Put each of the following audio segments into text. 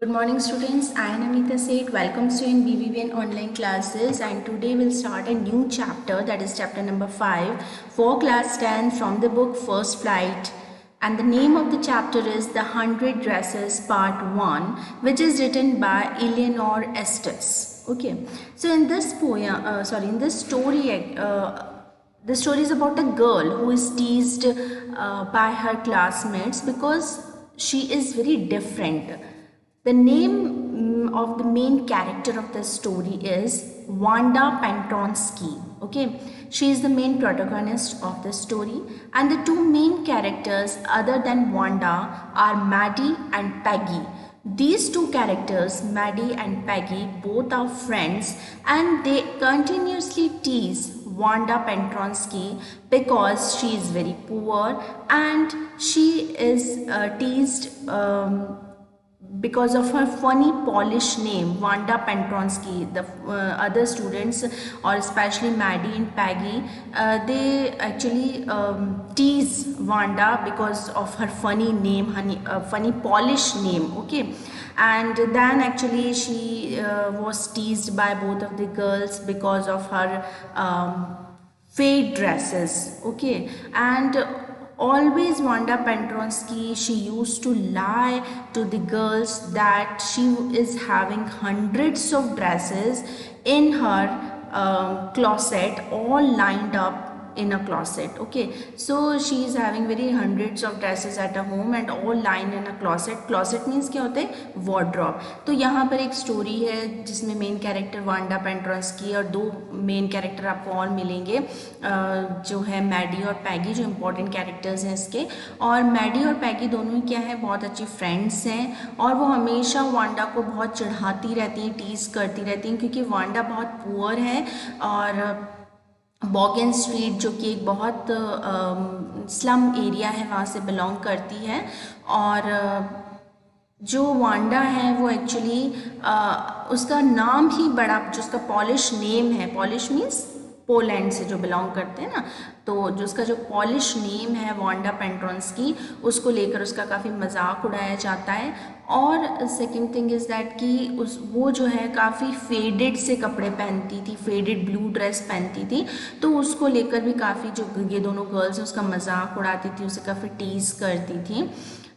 Good morning students, I am Amita Seth. Welcome to in BBVN online classes, and today we'll start a new chapter, that is chapter number 5 for class 10 from the book First Flight, and the name of the chapter is The 100 Dresses Part 1, which is written by Eleanor Estes. Okay, so in this in this story, the story is about a girl who is teased by her classmates because she is very different. The name of the main character of the story is Wanda Pentronsky. Okay, she is the main protagonist of the story, and the two main characters, other than Wanda, are Maddie and Peggy. These two characters, Maddie and Peggy, both are friends, and they continuously tease Wanda Pentronsky because she is very poor, and she is teased because of her funny Polish name, Wanda Pentronsky. The other students, or especially Maddie and Peggy, they actually tease Wanda because of her funny name, funny Polish name. Okay, and then actually she was teased by both of the girls because of her fade dresses. Okay, and always Wanda Pentronsky, she used to lie to the girls that she is having hundreds of dresses in her closet, all lined up in a closet. Okay, so she is having very hundreds of dresses at her home and all lined in a closet means क्या होता है, wardrobe. तो यहाँ पर एक story है जिसमें main character Wanda पेंट्रोस्की और दो मेन कैरेक्टर आपको और मिलेंगे, जो है मैडी और पैगी, जो इम्पोर्टेंट कैरेक्टर्स हैं इसके. और मैडी और पैगी दोनों ही क्या है, बहुत अच्छी फ्रेंड्स हैं, और वो हमेशा वांडा को बहुत चिढ़ाती रहती हैं, टीज करती रहती हैं, क्योंकि वांडा बहुत पुअर है और बॉगन स्ट्रीट, जो कि एक बहुत स्लम एरिया है, वहाँ से बिलोंग करती है. और जो वांडा है वो एक्चुअली उसका नाम ही बड़ा, जो उसका पॉलिश नेम है, पॉलिश मीन्स पोलैंड से जो बिलोंग करते हैं ना, तो जो उसका जो पॉलिश नेम है वांडा पेंट्रोस्की, उसको लेकर उसका काफ़ी मजाक उड़ाया जाता है. और सेकंड थिंग इज़ दैट कि वो जो है काफ़ी फेडेड से कपड़े पहनती थी, फेडेड ब्लू ड्रेस पहनती थी, तो उसको लेकर भी काफ़ी जो ये दोनों गर्ल्स उसका मजाक उड़ाती थी, उसे काफ़ी टीज करती थी.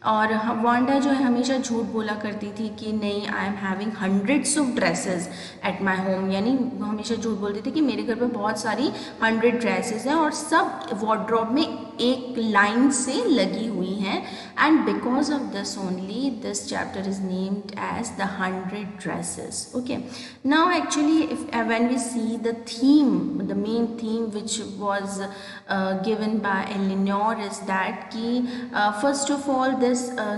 और वांडा जो है हमेशा झूठ बोला करती थी कि नहीं, I am having hundreds of dresses at my home, यानी हमेशा झूठ बोलती थी कि मेरे घर पे बहुत सारी 100 ड्रेसेस हैं और सब वार्डरोब में एक लाइन से लगी हुई हैं. And because of this only this chapter is named as the 100 dresses. Okay, now actually when we see the theme, the main theme which was given by Eleanor is that कि first of all this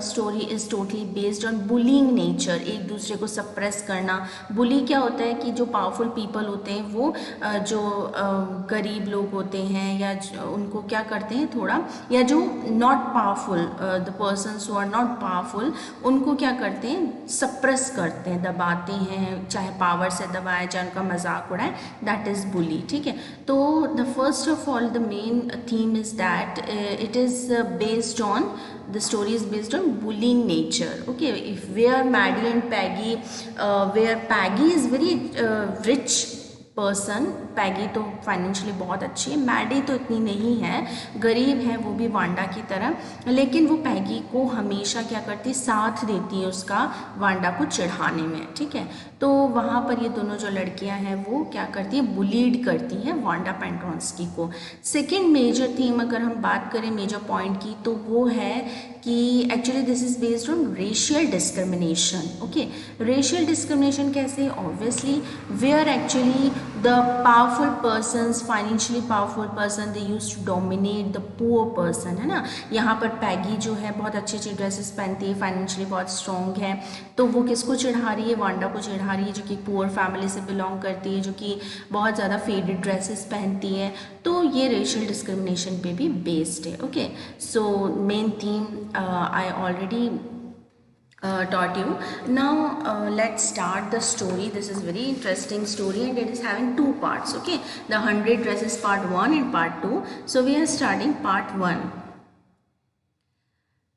story is totally based on bullying nature, एक दूसरे को suppress करना. बुली क्या होता है कि जो पावरफुल पीपल होते हैं वो जो गरीब लोग होते हैं या उनको क्या करते हैं थोड़ा, या जो not powerful, the persons who are not powerful, उनको क्या करते हैं, सप्रेस करते हैं, दबाते हैं, चाहे पावर से दबाए चाहे उनका मजाक उड़ाए, दैट इज़ बुली. ठीक है, तो the first of all the main theme is that it is based on, the story is based on bullying nature. Okay, if where Maddie and Peggy, where Peggy is very rich person, Peggy तो financially बहुत अच्छी है, Maddie तो इतनी नहीं है, गरीब है वो भी वांडा की तरह, लेकिन वो पैगी को हमेशा क्या करती, साथ देती है उसका वांडा को चिढ़ाने में. ठीक है, तो वहाँ पर ये दोनों जो लड़कियाँ हैं वो क्या करती है, बुलीड करती हैं वांडा पेंट्रोस्की को. सेकेंड मेजर थीम अगर हम बात करें मेजर पॉइंट की, तो वो है कि actually this is based on racial discrimination. Okay, racial discrimination कैसे, obviously where actually the powerful persons, financially powerful person, they use to dominate the poor person, है ना. यहाँ पर पैगी जो है बहुत अच्छी अच्छी ड्रेसेस पहनती है, फाइनेंशियली बहुत स्ट्रॉन्ग है, तो वो किसको चिढ़ा रही है, वांडा को चिढ़ा रही है, जो कि पुअर फैमिली से बिलोंग करती है, जो कि बहुत ज़्यादा फेडेड ड्रेसेस पहनती है. तो ये रेशियल डिस्क्रिमिनेशन पे भी बेस्ड है. Okay, so main theme I already taught you. Now let's start the story. This is very interesting story and it is having two parts. Okay, the 100 dresses part 1 and part 2. So we are starting part 1.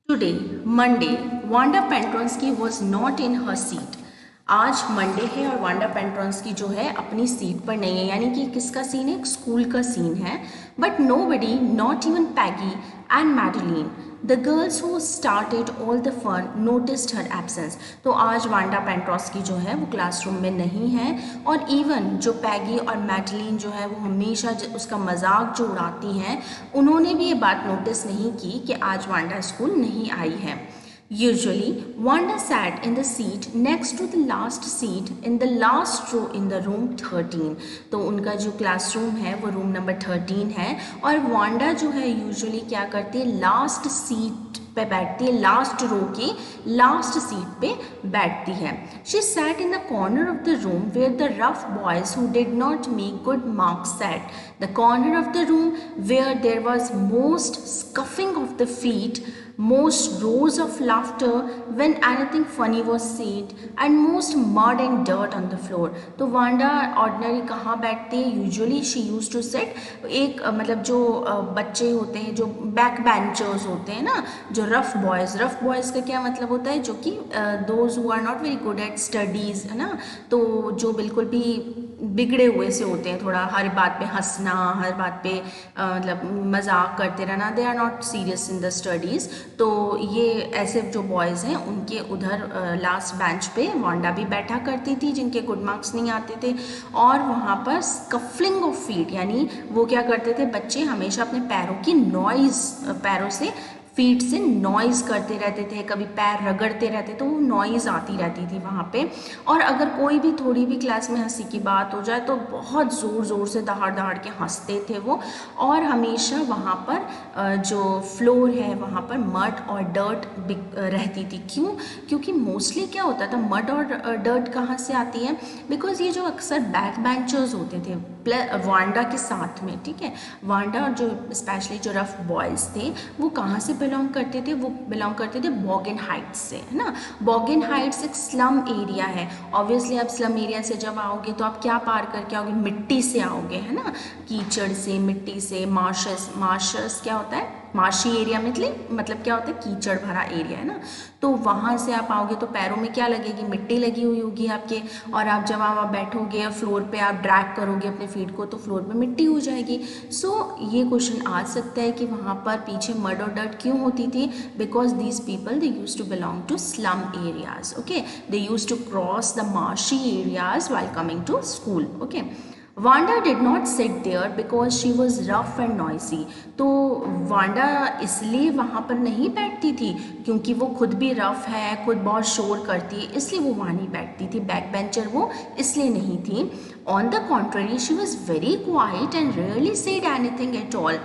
Today, Monday, Wanda Petronski was not in her seat. आज Monday है और Wanda पेंट्रोंस्की जो है अपनी seat पर नहीं है, यानी कि किसका सीन है, स्कूल का सीन है। But nobody, not even Peggy and Madeline, the girls who started all the fun, noticed her absence. तो आज वांडा पेंट्रोंस्की जो है वो क्लासरूम में नहीं है, और इवन जो पैगी और मैडलिन जो है वो हमेशा उसका मजाक जो उड़ाती हैं, उन्होंने भी ये बात नोटिस नहीं की कि आज वांडा स्कूल नहीं आई है। Usually, Wanda sat in the seat next to the last seat in the last row in the room 13। तो उनका जो क्लासरूम है वो रूम नंबर 13 है, और वांडा जो है यूजुअली क्या करती है, लास्ट सीट पे बैठती है, लास्ट रो की लास्ट सीट पे बैठती है। She sat in the corner of the room where the rough boys who did not make good marks sat, the corner of the room where there was most scuffing of the feet, most roars of laughter when anything funny was said, and most mud and dirt on the floor। तो Wanda ordinary कहाँ बैठती है, usually she use to sit, एक मतलब जो बच्चे होते हैं जो बैक बेंचर्स होते हैं ना, जो रफ बॉयज़ का क्या मतलब होता है, जो कि those who are not very good at studies, है ना, तो जो बिल्कुल भी बिगड़े हुए से होते हैं, थोड़ा हर बात पे हंसना, हर बात पे मतलब मजाक करते रहना, they are not serious in the studies. तो ये ऐसे जो बॉयज़ हैं उनके उधर लास्ट बेंच पे वांडा भी बैठा करती थी, जिनके गुड मार्क्स नहीं आते थे, और वहाँ पर स्कफलिंग ऑफ फीट, यानी वो क्या करते थे बच्चे, हमेशा अपने पैरों की नॉइज़, पैरों से फीट से नॉइज़ करते रहते थे, कभी पैर रगड़ते रहते, तो वो नॉइज़ आती रहती थी वहाँ पे। और अगर कोई भी थोड़ी भी क्लास में हंसी की बात हो जाए तो बहुत ज़ोर ज़ोर से दहाड़ दहाड़ के हंसते थे वो, और हमेशा वहाँ पर जो फ्लोर है वहाँ पर मड और डर्ट रहती थी। क्यों? क्योंकि मोस्टली क्या होता था, मड और डर्ट कहाँ से आती है, बिकॉज ये जो अक्सर बैक बेंचर्स होते थे वांडा के साथ में, ठीक है, वांडा और जो स्पेशली जो रफ बॉयज़ थे वो कहाँ से बिलोंग करते थे, वो बिलोंग करते थे बॉगन हाइट्स से, है ना। बॉगन हाइट्स एक स्लम एरिया है। ऑब्वियसली आप स्लम एरिया से जब आओगे तो आप क्या पार करके आओगे, मिट्टी से आओगे, है ना, कीचड़ से, मिट्टी से, मार्शस क्या होता है, मार्शी एरिया मतलब क्या होता है, कीचड़ भरा एरिया, है ना। तो वहाँ से आप आओगे तो पैरों में क्या लगेगी, मिट्टी लगी हुई होगी आपके, और आप जब वहाँ बैठोगे और फ्लोर पे आप ड्रैग करोगे अपने फीट को तो फ्लोर पे मिट्टी हो जाएगी। सो ये क्वेश्चन आ सकता है कि वहाँ पर पीछे मड और डर्ट क्यों होती थी, because these people they use to belong to slum areas, okay, they use to cross the marshy areas while coming to school, okay. Wanda did not sit there because she was rough and noisy. तो Wanda इसलिए वहाँ पर नहीं बैठती थी क्योंकि वो खुद भी रफ है, खुद बहुत शोर करती है, इसलिए वो वहाँ नहीं बैठती थी, बैक बेंचर वो इसलिए नहीं थी। On the contrary she was very quiet and rarely said anything at all.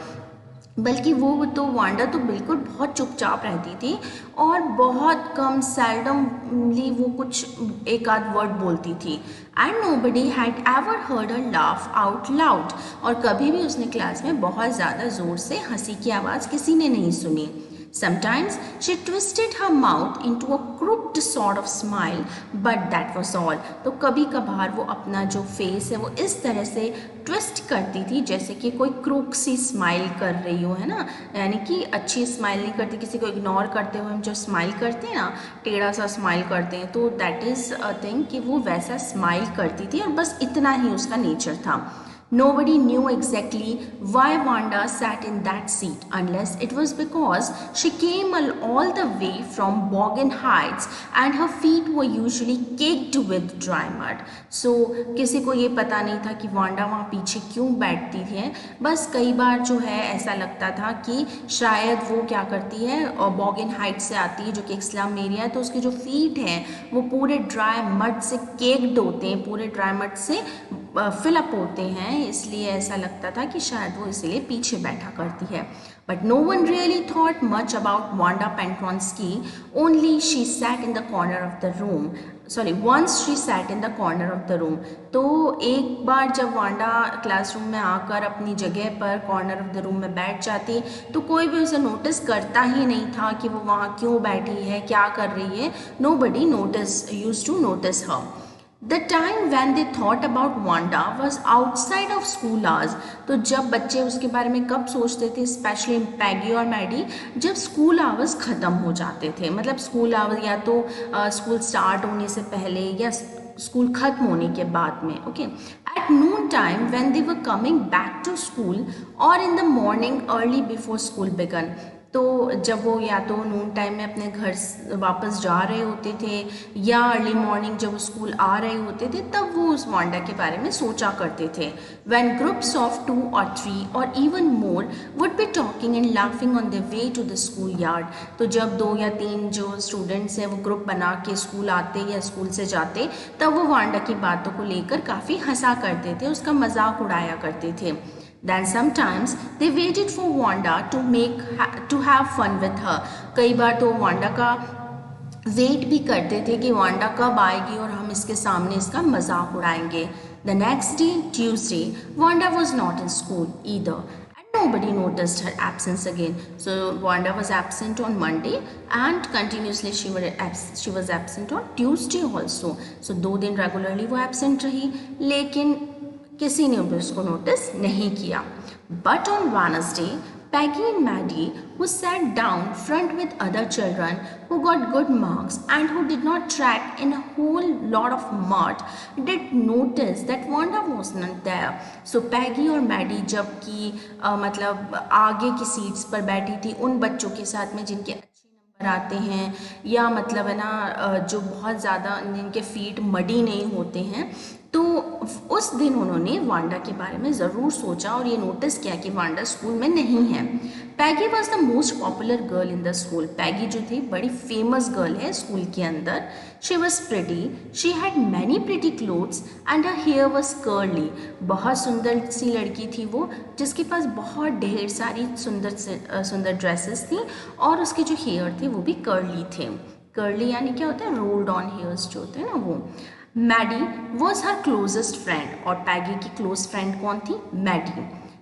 बल्कि वो तो वांडा तो बिल्कुल बहुत चुपचाप रहती थी और बहुत कम सैल्डमली वो कुछ एक आध वर्ड बोलती थी। And nobody had ever heard her laugh out loud, और कभी भी उसने क्लास में बहुत ज़्यादा ज़ोर से हंसी की आवाज़ किसी ने नहीं सुनी। Sometimes she twisted her mouth into a crooked sort of smile, but that was all। तो कभी कभार वो अपना जो फेस है वो इस तरह से ट्विस्ट करती थी जैसे कि कोई क्रूक सी स्माइल कर रही हो, है ना, यानी कि अच्छी स्माइल नहीं करती, किसी को इग्नोर करते हुए हम जो स्माइल करते हैं ना, टेढ़ा सा स्माइल करते हैं, तो दैट इज़ अ थिंग कि वो वैसा स्माइल करती थी, और बस इतना ही उसका नेचर था। Nobody knew exactly why Wanda sat in that seat unless it was because she came all the way from Bogan Heights and her feet were usually caked with dry mud। So किसी को ये पता नहीं था कि Wanda वहाँ पीछे क्यों बैठती है, बस कई बार जो है ऐसा लगता था कि शायद वो क्या करती है, और बॉगन हाइट से आती है जो कि एक स्लम एरिया है, तो उसके जो फीट हैं वो पूरे ड्राई मड से केक्ड होते हैं, पूरे ड्राई मड से फिलअप होते हैं, इसलिए ऐसा लगता था कि शायद वो इसलिए पीछे बैठा करती है। But no one really thought much about Wanda Petronski, only she sat in the corner of the room, once she sat in the corner of the room. तो एक बार जब वांडा क्लासरूम में आकर अपनी जगह पर कॉर्नर ऑफ द रूम में बैठ जाती तो कोई भी उसे नोटिस करता ही नहीं था कि वो वहाँ क्यों बैठी है, क्या कर रही है। Nobody used to notice her. The time when they thought about Wanda was outside of school hours. तो जब बच्चे उसके बारे में कब सोचते थे, स्पेशली पैगी और मैडी, जब स्कूल आवर्स ख़त्म हो जाते थे, मतलब स्कूल आवर्स या तो स्कूल स्टार्ट होने से पहले या स्कूल ख़त्म होने के बाद में। Okay, at noon time when they were coming back to school और in the morning early before school began. तो जब वो या तो नून टाइम में अपने घर वापस जा रहे होते थे या अर्ली मॉर्निंग जब वो स्कूल आ रहे होते थे, तब वो उस वांडा के बारे में सोचा करते थे। व्हेन ग्रुप्स ऑफ 2 or 3 और even more would be talking and laughing on the way to the school yard. तो जब 2 या 3 जो स्टूडेंट्स हैं वो ग्रुप बना के स्कूल आते या स्कूल से जाते, तब वो वांडा की बातों को लेकर काफ़ी हंसा करते थे, उसका मजाक उड़ाया करते थे। Then sometimes they waited for Wanda to have fun with her. कई बार तो वांडा का वेट भी करते थे कि वांडा कब आएगी और हम इसके सामने इसका मजाक उड़ाएंगे। The next day, Tuesday, Wanda was not in school either. And nobody noticed her absence again. So Wanda was absent on Monday and continuously she was absent on Tuesday also. So 2 दिन regularly वो absent रही, लेकिन किसी ने भी उसको notice नहीं किया। But on Wednesday Peggy and Maddie, who sat down front with other children who got good marks and who did not track in a whole lot of mud, did notice that Wanda was not there. So Peggy और Maddie जबकि मतलब आगे की seats पर बैठी थी उन बच्चों के साथ में जिनके अच्छे नंबर आते हैं, या मतलब है ना जो बहुत ज़्यादा जिनके फीट मडी नहीं होते हैं, तो उस दिन उन्होंने वांडा के बारे में ज़रूर सोचा और ये नोटिस किया कि वांडा स्कूल में नहीं है। Peggy was the most popular girl in the school. Peggy जो थी बड़ी फेमस गर्ल है स्कूल के अंदर। She was pretty, she had many pretty clothes and her hair was curly. बहुत सुंदर सी लड़की थी वो, जिसके पास बहुत ढेर सारी सुंदर ड्रेसेस थी और उसके जो हेयर थे वो भी कर्ली थे। कर्ली यानी क्या होता है, रोल्ड ऑन हेयर्स जो होते हैं ना वो। Maddie was her closest friend, और पैगी की क्लोज फ्रेंड कौन थी, Maddie.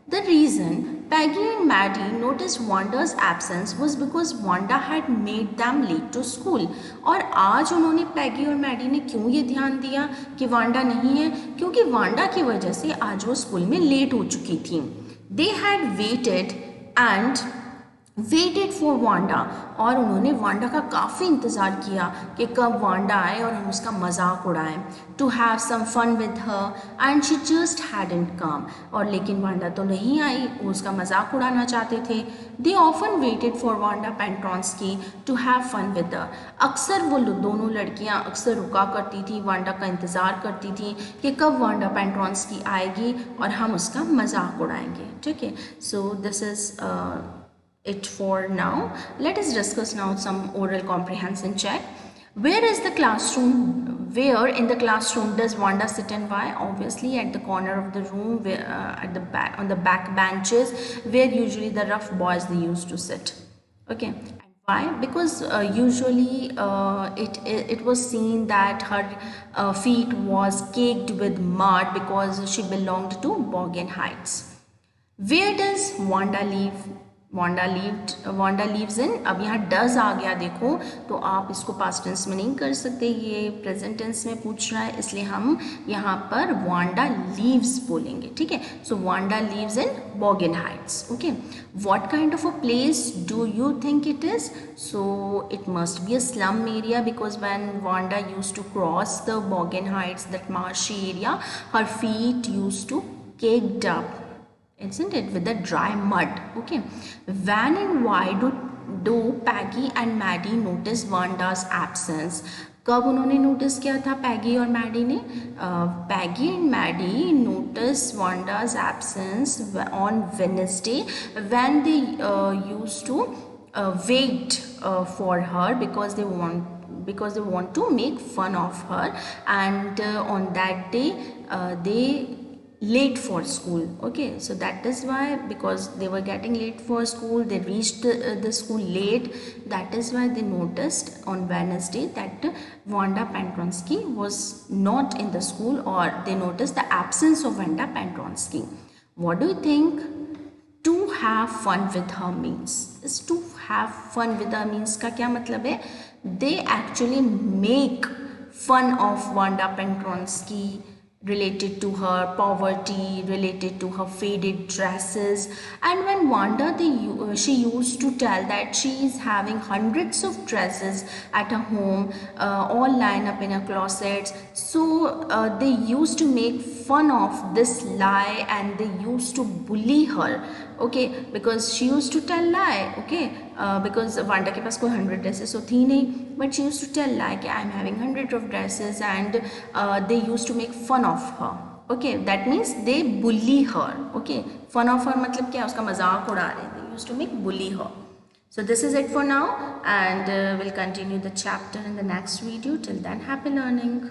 The reason Peggy and Maddie notice Wanda's absence was because Wanda had made them late to school. और आज उन्होंने पैगी और मैडी ने क्यों ये ध्यान दिया कि वांडा नहीं है, क्योंकि वांडा की वजह से आज वो स्कूल में लेट हो चुकी थी। They had weighted for Wanda, और उन्होंने वांडा का काफ़ी इंतज़ार किया कि कब वांडा आए और हम उसका मजाक उड़ाएं। To have some fun with her and she just hadn't come, और लेकिन वांडा तो नहीं आई, वो उसका मजाक उड़ाना चाहते थे। They often waited for Wanda Petronski to have fun with her. अक्सर वो दोनों लड़कियां अक्सर रुका करती थी, वांडा का इंतज़ार करती थी कि कब वांडा पेंट्रॉन्स्की आएगी और हम उसका मजाक उड़ाएंगे। ठीक है, so this is it for now. Let us discuss now some oral comprehension check. Where is the classroom? Where in the classroom does Wanda sit and why? Obviously at the corner of the room, where, at the back, on the back benches where usually the rough boys they used to sit. Okay. And why? Because usually it was seen that her feet was caked with mud because she belonged to Bogan Heights. Where does Wanda live? Wanda lives इन। अब यहाँ does आ गया देखो, तो आप इसको past tense में नहीं कर सकते, ये प्रेजेंट टेंस में पूछ रहा है, इसलिए हम यहाँ पर वांडा लीव्स बोलेंगे। ठीक है, so Wanda lives in Boggins Heights. Okay, what kind of a place do you think it is? So it must be a slum area because when Wanda used to cross the Boggins Heights, that marshy area, her feet used to caked up, isn't it, with the dry mud. Okay, when and why do Peggy and Maddie notice Wanda's absence? कब उन्होंने notice किया था पैगी और Maddie ने? Peggy and Maddie notice Wanda's absence on Wednesday when they used to wait for her because they want to make fun of her, and on that day they late for school. Okay, so that is why, because they were getting late for school, they reached the school late. That is why they noticed on Wednesday that Wanda Pentronsky was not in the school, or they noticed the absence of Wanda Pentronsky. What do you think to have fun with her means? Is to have fun with her means का क्या मतलब है? They actually make fun of Wanda Pentronsky, related to her poverty, related to her faded dresses. And when Wanda, she used to tell that she is having hundreds of dresses at her home, all lined up in her closets. So they used to make fun of this lie, and they used to bully her, okay, because she used to tell lie, okay, because Wanda के पास कोई 100 dresses तो थी नहीं, but she used to tell lie कि I am having hundreds of dresses, and they used to make fun of her, okay, that means they bully her, okay, fun of her मतलब क्या, उसका मजाक उड़ा रहे, they used to make bully her. So this is it for now, and we'll continue the chapter in the next video. Till then, happy learning.